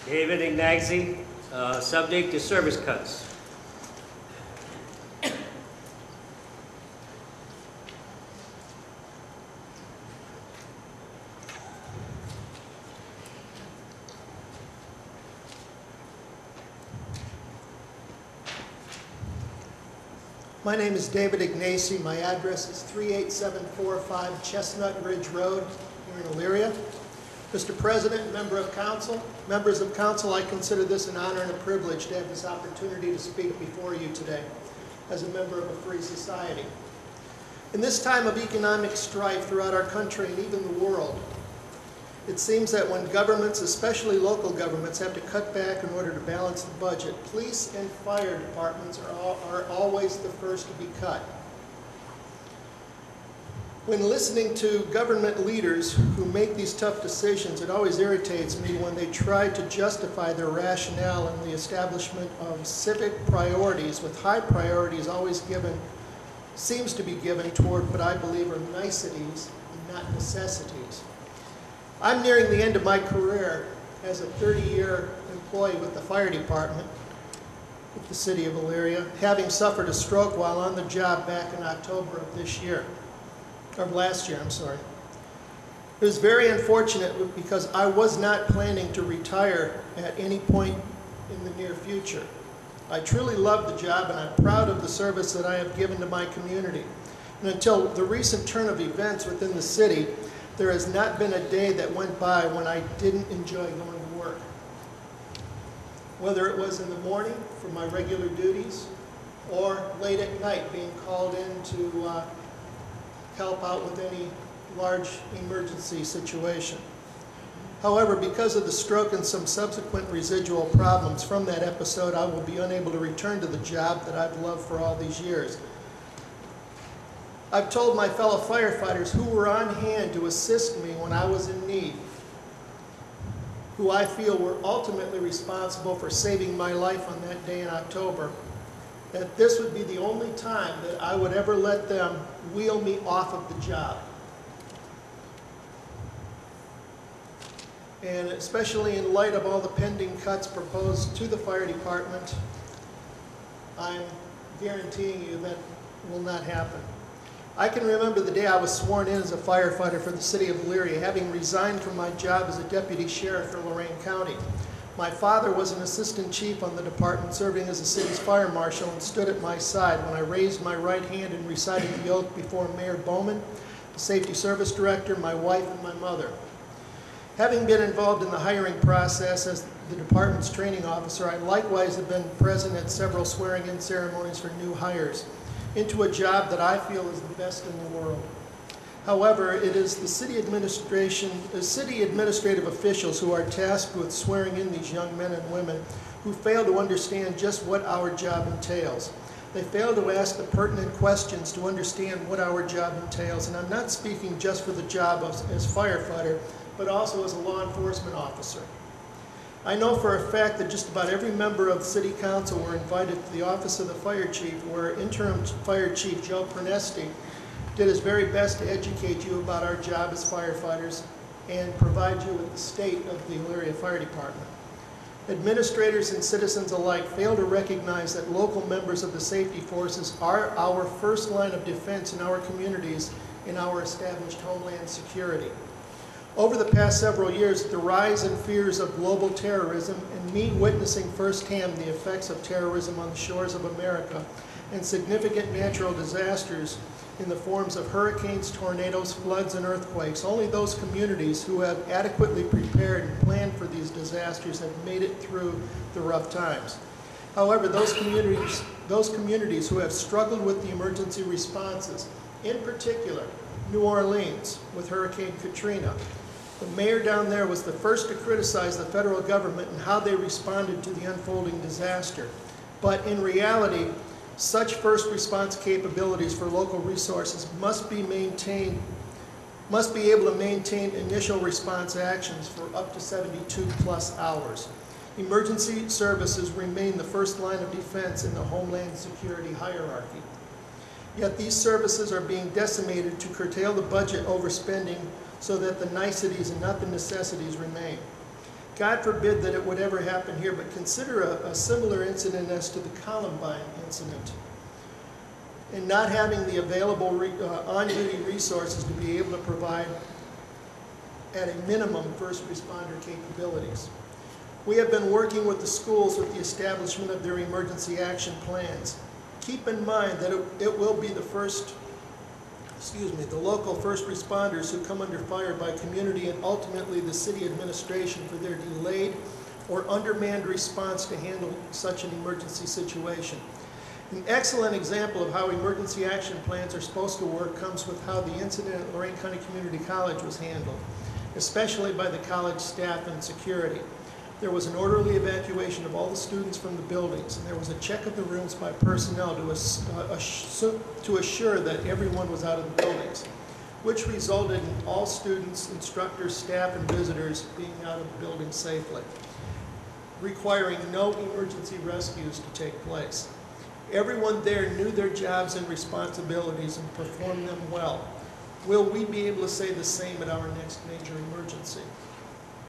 David Ignazi, subject to service cuts. My name is David Ignazi. My address is 38745 Chestnut Ridge Road here in Elyria. Mr. President, members of council, I consider this an honor and a privilege to have this opportunity to speak before you today as a member of a free society. In this time of economic strife throughout our country and even the world, it seems that when governments, especially local governments, have to cut back in order to balance the budget, police and fire departments are always the first to be cut. When listening to government leaders who make these tough decisions, it always irritates me when they try to justify their rationale in the establishment of civic priorities, with high priorities always seems to be given toward what I believe are niceties and not necessities. I'm nearing the end of my career as a 30-year employee with the fire department with the city of Elyria, having suffered a stroke while on the job back in October of last year. It was very unfortunate because I was not planning to retire at any point in the near future. I truly love the job and I'm proud of the service that I have given to my community. And until the recent turn of events within the city, there has not been a day that went by when I didn't enjoy going to work. Whether it was in the morning for my regular duties or late at night being called in to help out with any large emergency situation. However, because of the stroke and some subsequent residual problems from that episode, I will be unable to return to the job that I've loved for all these years. I've told my fellow firefighters who were on hand to assist me when I was in need, who I feel were ultimately responsible for saving my life on that day in October, that this would be the only time that I would ever let them wheel me off of the job. And especially in light of all the pending cuts proposed to the fire department, I'm guaranteeing you that will not happen. I can remember the day I was sworn in as a firefighter for the city of Elyria, having resigned from my job as a deputy sheriff for Lorain County. My father was an assistant chief on the department, serving as the city's fire marshal, and stood at my side when I raised my right hand and recited the oath before Mayor Bowman, the safety service director, my wife, and my mother. Having been involved in the hiring process as the department's training officer, I likewise have been present at several swearing-in ceremonies for new hires into a job that I feel is the best in the world. However, it is the city administrative officials who are tasked with swearing in these young men and women who fail to understand just what our job entails. They fail to ask the pertinent questions to understand what our job entails, and I'm not speaking just for the job as firefighter, but also as a law enforcement officer. I know for a fact that just about every member of the City Council were invited to the office of the Fire Chief, where Interim Fire Chief Joe Pernesti did his very best to educate you about our job as firefighters and provide you with the state of the Elyria Fire Department. Administrators and citizens alike fail to recognize that local members of the safety forces are our first line of defense in our communities in our established homeland security. Over the past several years, the rise in fears of global terrorism and me witnessing firsthand the effects of terrorism on the shores of America and significant natural disasters in the forms of hurricanes, tornadoes, floods, and earthquakes. Only those communities who have adequately prepared and planned for these disasters have made it through the rough times. However, those communities who have struggled with the emergency responses, in particular, New Orleans with Hurricane Katrina. The mayor down there was the first to criticize the federal government and how they responded to the unfolding disaster. But in reality, such first response capabilities for local resources must be able to maintain initial response actions for up to 72+ hours. Emergency services remain the first line of defense in the Homeland Security hierarchy. Yet these services are being decimated to curtail the budget overspending so that the niceties and not the necessities remain. God forbid that it would ever happen here, but consider a similar incident as to the Columbine incident. And not having the available on-duty resources to be able to provide, at a minimum, first responder capabilities. We have been working with the schools with the establishment of their emergency action plans. Keep in mind that it will be the local first responders who come under fire by community and ultimately the city administration for their delayed or undermanned response to handle such an emergency situation. An excellent example of how emergency action plans are supposed to work comes with how the incident at Lorain County Community College was handled, especially by the college staff and security. There was an orderly evacuation of all the students from the buildings, and there was a check of the rooms by personnel to assure that everyone was out of the buildings, which resulted in all students, instructors, staff, and visitors being out of the building safely, requiring no emergency rescues to take place. Everyone there knew their jobs and responsibilities and performed them well. Will we be able to say the same at our next major emergency?